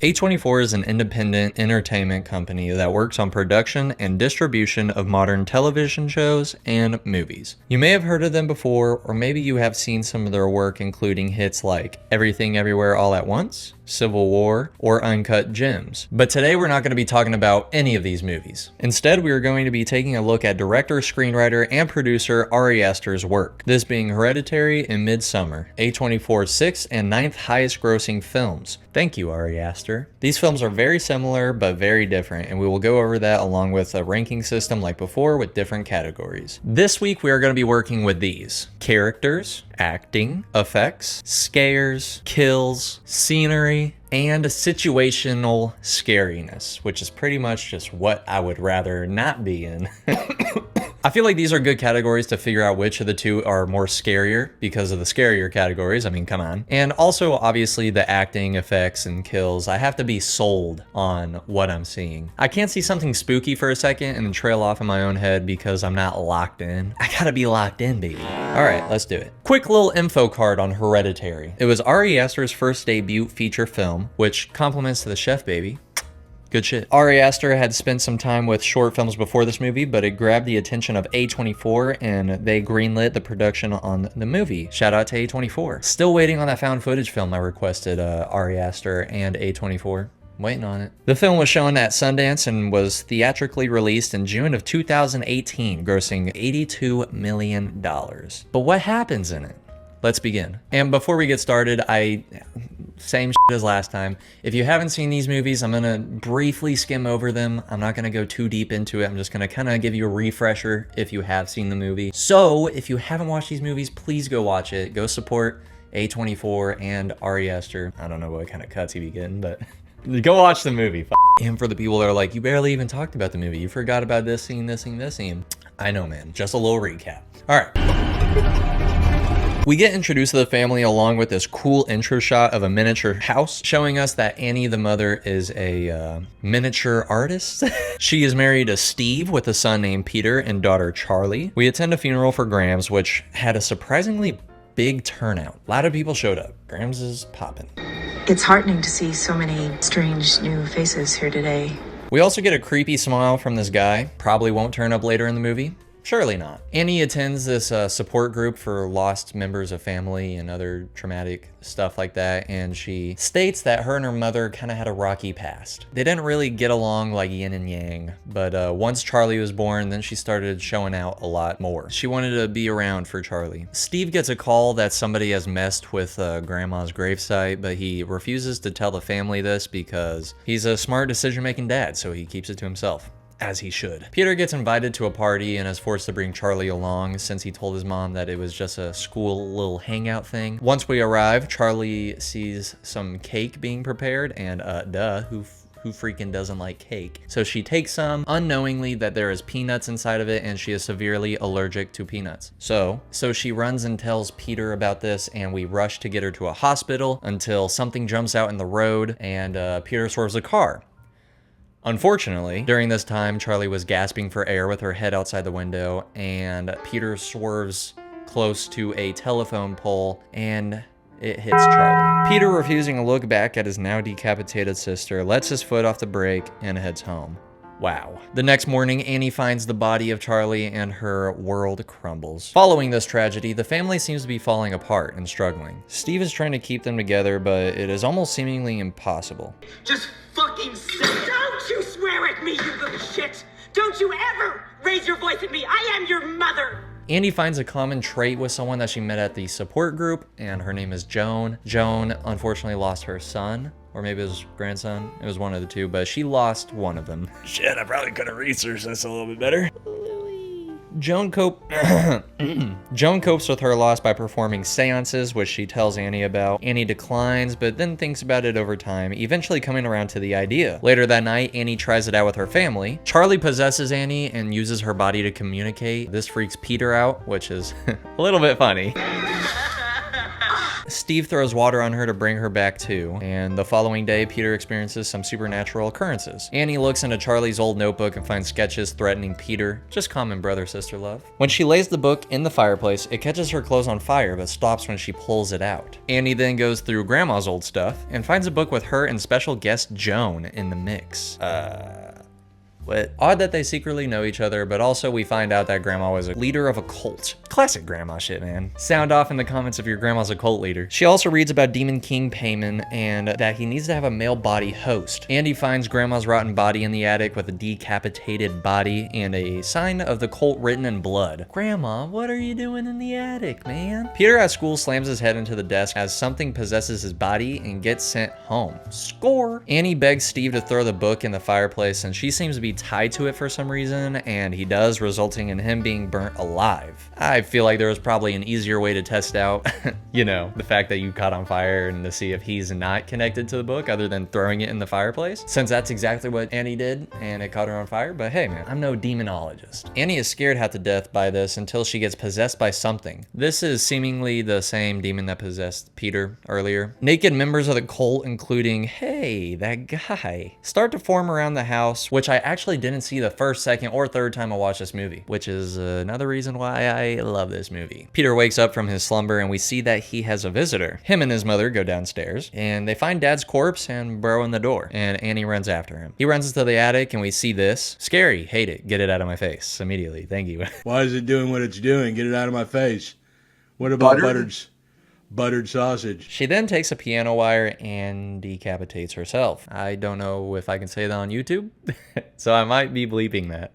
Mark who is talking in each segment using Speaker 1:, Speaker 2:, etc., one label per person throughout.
Speaker 1: A24 is an independent entertainment company that works on production and distribution of modern television shows and movies. You may have heard of them before, or maybe you have seen some of their work, including hits like Everything Everywhere All at Once, Civil War, or Uncut Gems. But today we're not going to be talking about any of these movies. Instead, we are going to be taking a look at director, screenwriter, and producer Ari Aster's work, this being Hereditary and Midsommar, A24's 6th and 9th highest grossing films. Thank you, Ari Aster. These films are very similar but very different, and we will go over that along with a ranking system like before with different categories. This week we are going to be working with these: characters, acting, effects, scares, kills, scenery, and situational scariness, which is pretty much just what I would rather not be in. I feel like these are good categories to figure out which of the two are more scarier because of the scarier categories. I mean, come on. And also, obviously, the acting, effects, and kills. I have to be sold on what I'm seeing. I can't see something spooky for a second and then trail off in my own head because I'm not locked in. I gotta be locked in, baby. All right, let's do it. Quick little info card on Hereditary. It was Ari Aster's first debut feature film, which compliments to the chef, baby. Good shit. Ari Aster had spent some time with short films before this movie, but it grabbed the attention of A24 and they greenlit the production on the movie. Shout out to A24. Still waiting on that found footage film I requested, Ari Aster and A24. Waiting on it. The film was shown at Sundance and was theatrically released in June of 2018, grossing $82 million. But what happens in it? Let's begin. And before we get started, same shit as last time. If you haven't seen these movies, I'm gonna briefly skim over them. I'm not gonna go too deep into it. I'm just gonna kind of give you a refresher if you have seen the movie. So if you haven't watched these movies, please go watch it. Go support A24 and Ari Aster. I don't know what kind of cuts he'd be getting, but go watch the movie. And for the people that are like, you barely even talked about the movie. You forgot about this scene, this scene, this scene. I know, man. Just a little recap. All right. We get introduced to the family along with this cool intro shot of a miniature house, showing us that Annie, the mother, is a miniature artist. She is married to Steve with a son named Peter and daughter Charlie. We attend a funeral for Grams, which had a surprisingly big turnout. A lot of people showed up. Grams is popping.
Speaker 2: It's heartening to see so many strange new faces here today.
Speaker 1: We also get a creepy smile from this guy. Probably won't turn up later in the movie. Surely not. Annie attends this support group for lost members of family and other traumatic stuff like that, and she states that her and her mother kind of had a rocky past. They didn't really get along like yin and yang, but once Charlie was born, then she started showing out a lot more. She wanted to be around for Charlie. Steve gets a call that somebody has messed with Grandma's gravesite, but he refuses to tell the family this because he's a smart decision-making dad, so he keeps it to himself. As he should. Peter gets invited to a party and is forced to bring Charlie along since he told his mom that it was just a school little hangout thing. Once we arrive, Charlie sees some cake being prepared and who freaking doesn't like cake? So she takes some, unknowingly that there is peanuts inside of it and she is severely allergic to peanuts. So she runs and tells Peter about this and we rush to get her to a hospital until something jumps out in the road and Peter swerves a car. Unfortunately, during this time, Charlie was gasping for air with her head outside the window, and Peter swerves close to a telephone pole, and it hits Charlie. Peter, refusing to look back at his now decapitated sister, lets his foot off the brake and heads home. Wow. The next morning, Annie finds the body of Charlie and her world crumbles. Following this tragedy, the family seems to be falling apart and struggling. Steve is trying to keep them together, but it is almost seemingly impossible.
Speaker 3: Just fucking say it! Don't you swear at me, you little shit! Don't you ever raise your voice at me! I am your mother!
Speaker 1: Annie finds a common trait with someone that she met at the support group, and her name is Joan. Joan unfortunately lost her son, or maybe his grandson. It was one of the two, but she lost one of them. Shit, I probably could have researched this a little bit better. Joan copes with her loss by performing seances, which she tells Annie about. Annie declines, but then thinks about it over time, eventually coming around to the idea. Later that night, Annie tries it out with her family. Charlie possesses Annie and uses her body to communicate. This freaks Peter out, which is a little bit funny. Steve throws water on her to bring her back to, and the following day, Peter experiences some supernatural occurrences. Annie looks into Charlie's old notebook and finds sketches threatening Peter, just common brother-sister love. When she lays the book in the fireplace, it catches her clothes on fire, but stops when she pulls it out. Annie then goes through Grandma's old stuff and finds a book with her and special guest Joan in the mix. What? Odd that they secretly know each other, but also we find out that Grandma was a leader of a cult. Classic Grandma shit, man. Sound off in the comments if your grandma's a cult leader. She also reads about Demon King Payman and that he needs to have a male body host. Andy finds Grandma's rotten body in the attic with a decapitated body and a sign of the cult written in blood. Grandma, what are you doing in the attic, man? Peter at school slams his head into the desk as something possesses his body and gets sent home. Score! Annie begs Steve to throw the book in the fireplace, and she seems to be tied to it for some reason, and he does, resulting in him being burnt alive. I feel like there was probably an easier way to test out, you know, the fact that you caught on fire and to see if he's not connected to the book other than throwing it in the fireplace, since that's exactly what Annie did and it caught her on fire. But hey man, I'm no demonologist. Annie is scared half to death by this until she gets possessed by something. This is seemingly the same demon that possessed Peter earlier. Naked members of the cult, including, hey, that guy, start to form around the house, which I actually didn't see the first, second, or third time I watched this movie, which is another reason why I love this movie. Peter wakes up from his slumber and we see that he has a visitor. Him and his mother go downstairs and they find Dad's corpse and bro in the door, and Annie runs after him. He runs into the attic and we see this. Scary, hate it, get it out of my face immediately, thank you.
Speaker 4: Why is it doing what it's doing? Get it out of my face. What about buttered sausage?
Speaker 1: She then takes a piano wire and decapitates herself. I don't know if I can say that on YouTube, so I might be bleeping that.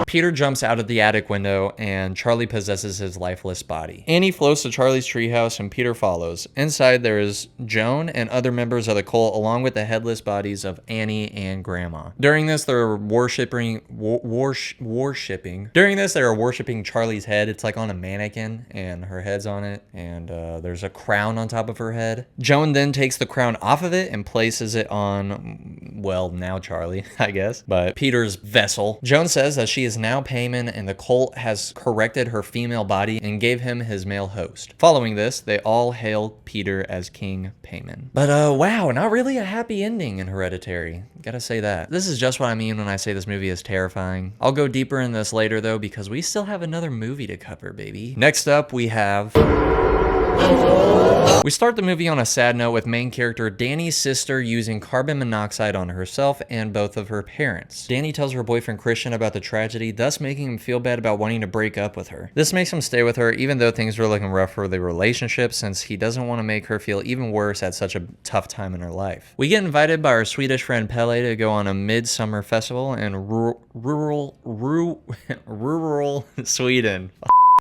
Speaker 1: Peter jumps out of the attic window and Charlie possesses his lifeless body. Annie floats to Charlie's treehouse and Peter follows. Inside there is Joan and other members of the cult along with the headless bodies of Annie and Grandma. During this they're worshipping Charlie's head. It's like on a mannequin and her head's on it, and there's a crown on top of her head. Joan then takes the crown off of it and places it on, well, now Charlie, I guess, but Peter's vessel. Joan says that she is now Payman and the cult has corrected her female body and gave him his male host. Following this, they all hail Peter as King Payman. But wow, not really a happy ending in Hereditary. Gotta say that. This is just what I mean when I say this movie is terrifying. I'll go deeper in this later though, because we still have another movie to cover, baby. Next up, we have... We start the movie on a sad note with main character Danny's sister using carbon monoxide on herself and both of her parents. Danny tells her boyfriend Christian about the tragedy, thus making him feel bad about wanting to break up with her. This makes him stay with her even though things were looking rough for the relationship, since he doesn't want to make her feel even worse at such a tough time in her life. We get invited by our Swedish friend Pelle to go on a Midsommar festival in rural Sweden.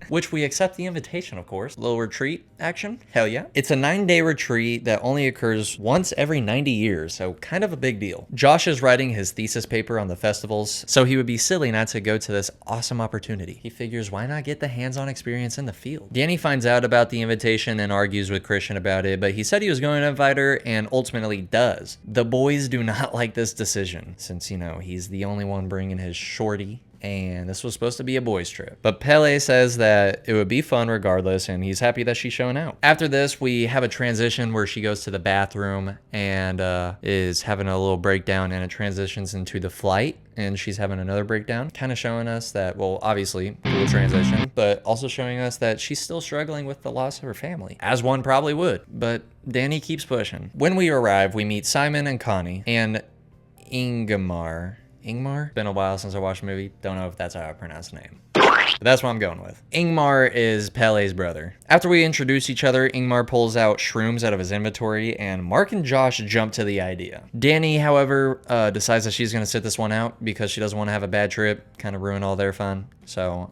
Speaker 1: Which we accept the invitation, of course. Little retreat action, hell yeah. It's a 9-day retreat that only occurs once every 90 years, so kind of a big deal. Josh is writing his thesis paper on the festivals, so he would be silly not to go to this awesome opportunity. He figures, why not get the hands-on experience in the field? Danny finds out about the invitation and argues with Christian about it, but he said he was going to invite her and ultimately does. The boys do not like this decision, since, you know, he's the only one bringing his shorty, and this was supposed to be a boys trip. But Pelle says that it would be fun regardless, and he's happy that she's showing out. After this, we have a transition where she goes to the bathroom and is having a little breakdown, and it transitions into the flight, and she's having another breakdown, kind of showing us that, well, obviously, cool transition, but also showing us that she's still struggling with the loss of her family, as one probably would, but Danny keeps pushing. When we arrive, we meet Simon and Connie, and Ingmar. Been a while since I watched the movie. Don't know if that's how I pronounce the name. But that's what I'm going with. Ingmar is Pelle's brother. After we introduce each other, Ingmar pulls out shrooms out of his inventory, and Mark and Josh jump to the idea. Danny, however, decides that she's going to sit this one out because she doesn't want to have a bad trip, kind of ruin all their fun. So...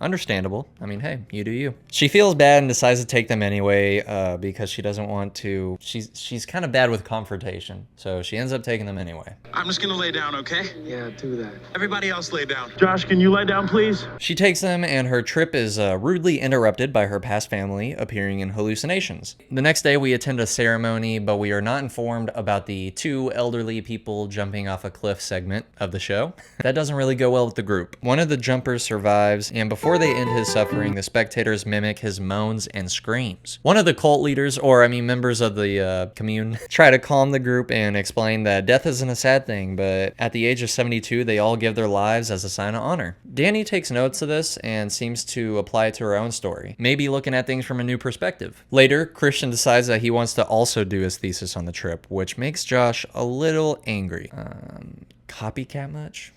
Speaker 1: understandable. I mean, hey, you do you. She feels bad and decides to take them anyway because she doesn't want to. She's kind of bad with confrontation, so she ends up taking them anyway.
Speaker 5: I'm just gonna lay down, okay?
Speaker 6: Yeah, do that.
Speaker 5: Everybody else lay down.
Speaker 4: Josh, can you lay down, please?
Speaker 1: She takes them, and her trip is rudely interrupted by her past family appearing in hallucinations. The next day, we attend a ceremony, but we are not informed about the 2 elderly people jumping off a cliff segment of the show. That doesn't really go well with the group. One of the jumpers survives, and before before they end his suffering, the spectators mimic his moans and screams. One of the cult leaders, or members of the commune, try to calm the group and explain that death isn't a sad thing, but at the age of 72, they all give their lives as a sign of honor. Danny takes notes of this and seems to apply it to her own story, maybe looking at things from a new perspective. Later, Christian decides that he wants to also do his thesis on the trip, which makes Josh a little angry. Copycat much?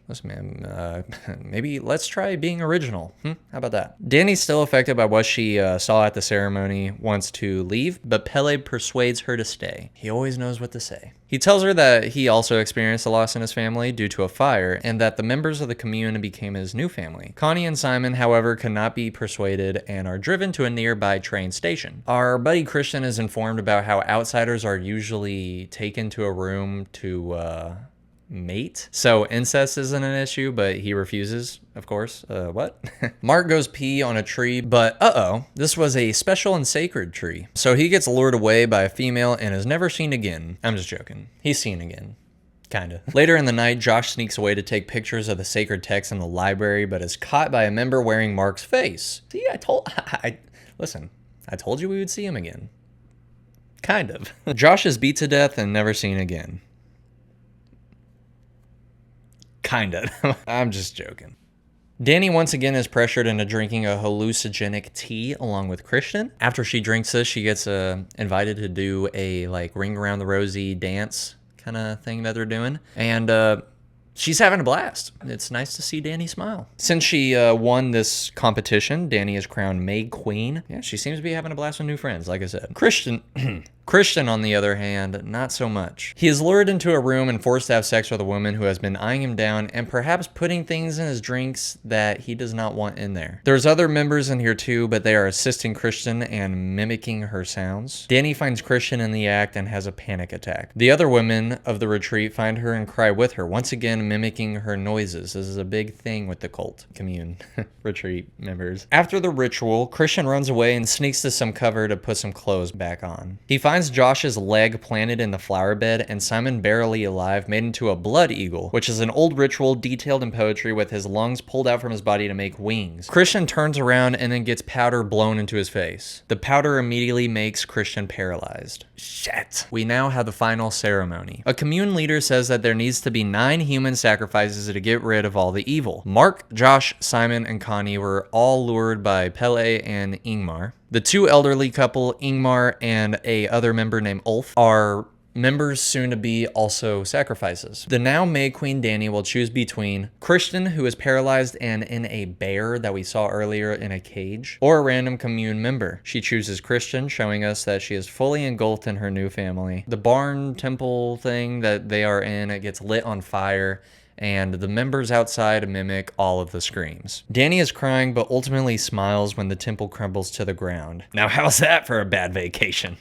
Speaker 1: Listen, man, maybe let's try being original. How about that? Danny's still affected by what she saw at the ceremony, wants to leave, but Pele persuades her to stay. He always knows what to say. He tells her that he also experienced a loss in his family due to a fire, and that the members of the commune became his new family. Connie and Simon, however, cannot be persuaded and are driven to a nearby train station. Our buddy Christian is informed about how outsiders are usually taken to a room to, mate. So incest isn't an issue, but he refuses, of course. What? Mark goes pee on a tree, but this was a special and sacred tree. So he gets lured away by a female and is never seen again. I'm just joking. He's seen again. Kinda. Later in the night, Josh sneaks away to take pictures of the sacred text in the library, but is caught by a member wearing Mark's face. See, listen, I told you we would see him again. Kind of. Josh is beat to death and never seen again. Kinda. I'm just joking. Danny once again is pressured into drinking a hallucinogenic tea along with Christian. After she drinks this, she gets invited to do a ring around the rosy dance kind of thing that they're doing. And she's having a blast. It's nice to see Danny smile. Since she won this competition, Danny is crowned May Queen. Yeah, she seems to be having a blast with new friends, like I said. Christian, on the other hand, not so much. He is lured into a room and forced to have sex with a woman who has been eyeing him down and perhaps putting things in his drinks that he does not want in there. There's other members in here too, but they are assisting Christian and mimicking her sounds. Danny finds Christian in the act and has a panic attack. The other women of the retreat find her and cry with her, once again mimicking her noises. This is a big thing with the cult commune retreat members. After the ritual, Christian runs away and sneaks to some cover to put some clothes back on. He finds Josh's leg planted in the flower bed and Simon barely alive made into a blood eagle, which is an old ritual detailed in poetry with his lungs pulled out from his body to make wings. Christian turns around and then gets powder blown into his face. The powder immediately makes Christian paralyzed. Shit. We now have the final ceremony. A commune leader says that there needs to be 9 human sacrifices to get rid of all the evil. Mark, Josh, Simon, and Connie were all lured by Pele and Ingmar. The 2 elderly couple, Ingmar and a other member named Ulf, are members soon to be also sacrifices. The now May Queen Danny will choose between Christian, who is paralyzed and in a bear that we saw earlier in a cage, or a random commune member. She chooses Christian, showing us that she is fully engulfed in her new family. The barn temple thing that they are in, it gets lit on fire, and the members outside mimic all of the screams. Danny is crying, but ultimately smiles when the temple crumbles to the ground. Now how's that for a bad vacation?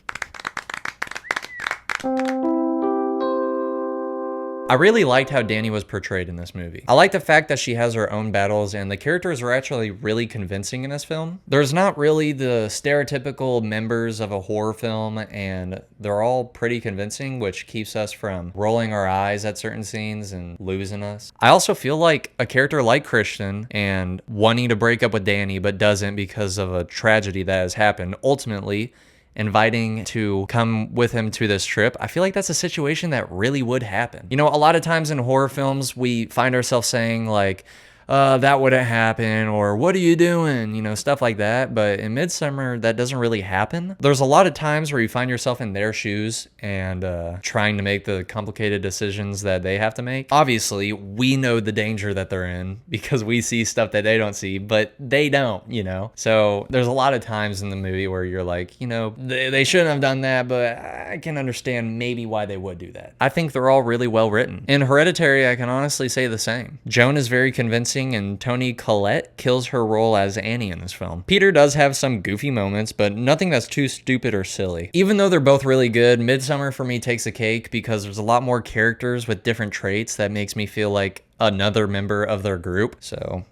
Speaker 1: I really liked how Danny was portrayed in this movie. I like the fact that she has her own battles and the characters are actually really convincing in this film. There's not really the stereotypical members of a horror film and they're all pretty convincing, which keeps us from rolling our eyes at certain scenes and losing us. I also feel like a character like Christian and wanting to break up with Danny but doesn't because of a tragedy that has happened, ultimately inviting to come with him to this trip, I feel like that's a situation that really would happen. You know, a lot of times in horror films, we find ourselves saying like, that wouldn't happen, or what are you doing? You know, stuff like that. But in Midsommar, that doesn't really happen. There's a lot of times where you find yourself in their shoes and trying to make the complicated decisions that they have to make. Obviously, we know the danger that they're in because we see stuff that they don't see, but they don't, you know? So there's a lot of times in the movie where you're like, you know, they shouldn't have done that, but I can understand maybe why they would do that. I think they're all really well written. In Hereditary, I can honestly say the same. Joan is very convincing, and Toni Collette kills her role as Annie in this film. Peter does have some goofy moments, but nothing that's too stupid or silly. Even though they're both really good, Midsommar for me takes the cake because there's a lot more characters with different traits that makes me feel like another member of their group. So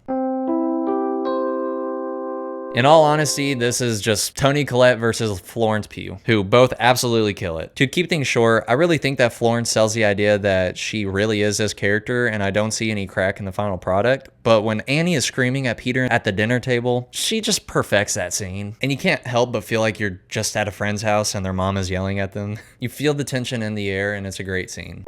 Speaker 1: In all honesty, this is just Toni Collette versus Florence Pugh, who both absolutely kill it. To keep things short, I really think that Florence sells the idea that she really is this character, and I don't see any crack in the final product. But when Annie is screaming at Peter at the dinner table, she just perfects that scene. And you can't help but feel like you're just at a friend's house and their mom is yelling at them. You feel the tension in the air, and it's a great scene.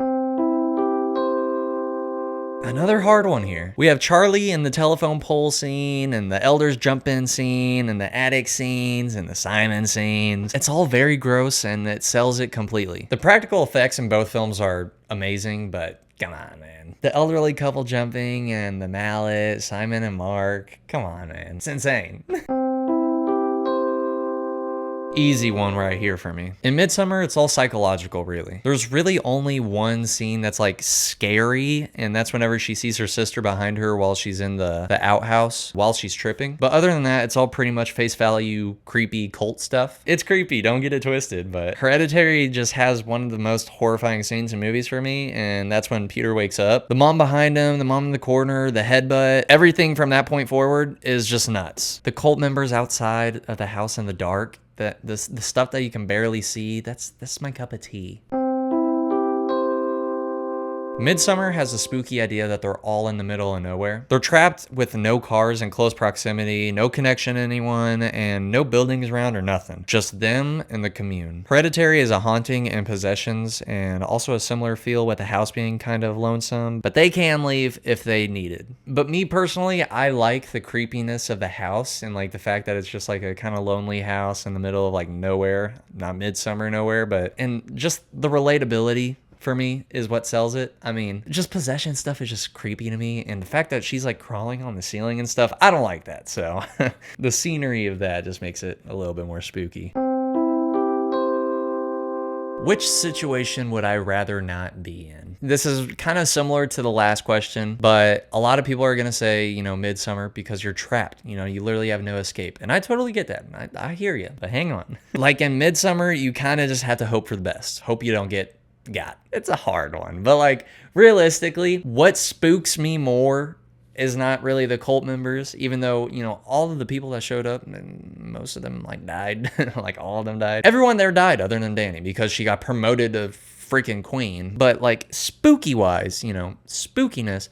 Speaker 1: Another hard one here. We have Charlie in the telephone pole scene, and the elders jump in scene, and the attic scenes, and the Simon scenes. It's all very gross, and it sells it completely. The practical effects in both films are amazing, but come on, man. The elderly couple jumping, and the mallet, Simon and Mark. Come on, man. It's insane. Easy one right here for me. In Midsommar, it's all psychological, really. There's really only one scene that's like scary, and that's whenever she sees her sister behind her while she's in the outhouse while she's tripping. But other than that, it's all pretty much face value, creepy cult stuff. It's creepy, don't get it twisted, but Hereditary just has one of the most horrifying scenes in movies for me, and that's when Peter wakes up. The mom behind him, the mom in the corner, the headbutt, everything from that point forward is just nuts. The cult members outside of the house in the dark, the stuff that you can barely see, that's my cup of tea. Midsommar has a spooky idea that they're all in the middle of nowhere. They're trapped with no cars in close proximity, no connection to anyone, and no buildings around or nothing. Just them and the commune. Hereditary is a haunting and possessions, and also a similar feel with the house being kind of lonesome, but they can leave if they needed. But me personally, I like the creepiness of the house and like the fact that it's just like a kind of lonely house in the middle of like nowhere. Not Midsommar nowhere, but and just the relatability for me is what sells it. I mean, just possession stuff is just creepy to me, and the fact that she's like crawling on the ceiling and stuff, I don't like that. So the scenery of that just makes it a little bit more spooky. Which situation would I rather not be in? This is kind of similar to the last question, but a lot of people are going to say, you know, Midsommar because you're trapped. You know, you literally have no escape. And I totally get that. I hear you, but hang on. Like in Midsommar, you kind of just have to hope for the best. Hope you don't get got. It's a hard one, but like realistically, what spooks me more is not really the cult members, even though, you know, all of the people that showed up, and most of them like died, like all of them died. Everyone there died other than Danny because she got promoted to freaking queen. But like spooky wise, you know, spookiness,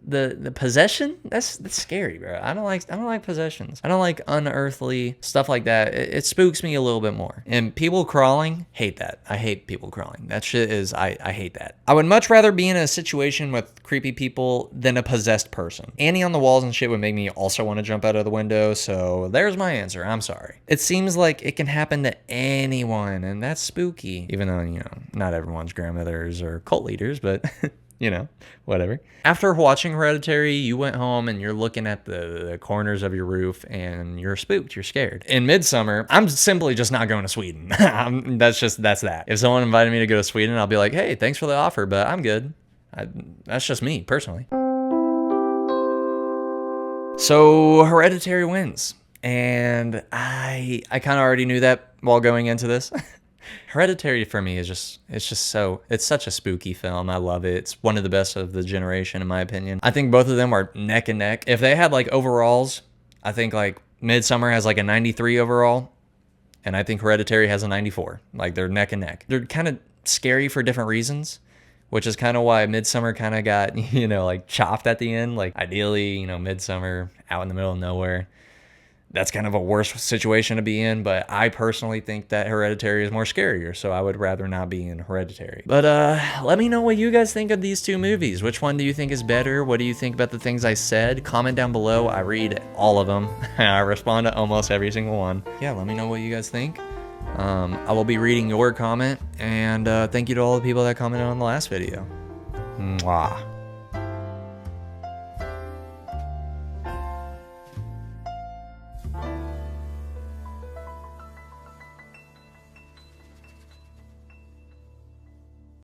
Speaker 1: the possession, that's scary, bro. I don't like possessions. I don't like unearthly stuff like that. It spooks me a little bit more. And people crawling, hate that. I hate people crawling. That shit is, I hate that. I would much rather be in a situation with creepy people than a possessed person. Annie on the walls and shit would make me also want to jump out of the window, so there's my answer. I'm sorry. It seems like it can happen to anyone, and that's spooky. Even though, you know, not everyone's grandmothers or cult leaders, but you know, whatever. After watching Hereditary, you went home and you're looking at the corners of your roof and you're spooked, you're scared. In Midsommar, I'm simply just not going to Sweden. That's that. If someone invited me to go to Sweden, I'll be like, hey, thanks for the offer, but I'm good. That's just me, personally. So Hereditary wins. And I kind of already knew that while going into this. Hereditary for me is it's such a spooky film. I love it. It's one of the best of the generation, in my opinion. I think both of them are neck and neck. If they had like overalls, I think like Midsommar has like a 93 overall, and I think Hereditary has a 94. Like they're neck and neck. They're kind of scary for different reasons, which is kind of why Midsommar kind of got, you know, like chopped at the end. Like ideally, you know, Midsommar out in the middle of nowhere. That's kind of a worse situation to be in, but I personally think that Hereditary is more scarier, so I would rather not be in Hereditary. But let me know what you guys think of these two movies. Which one do you think is better? What do you think about the things I said? Comment down below. I read all of them. I respond to almost every single one. Yeah, let me know what you guys think. I will be reading your comment, and thank you to all the people that commented on the last video. Mwah.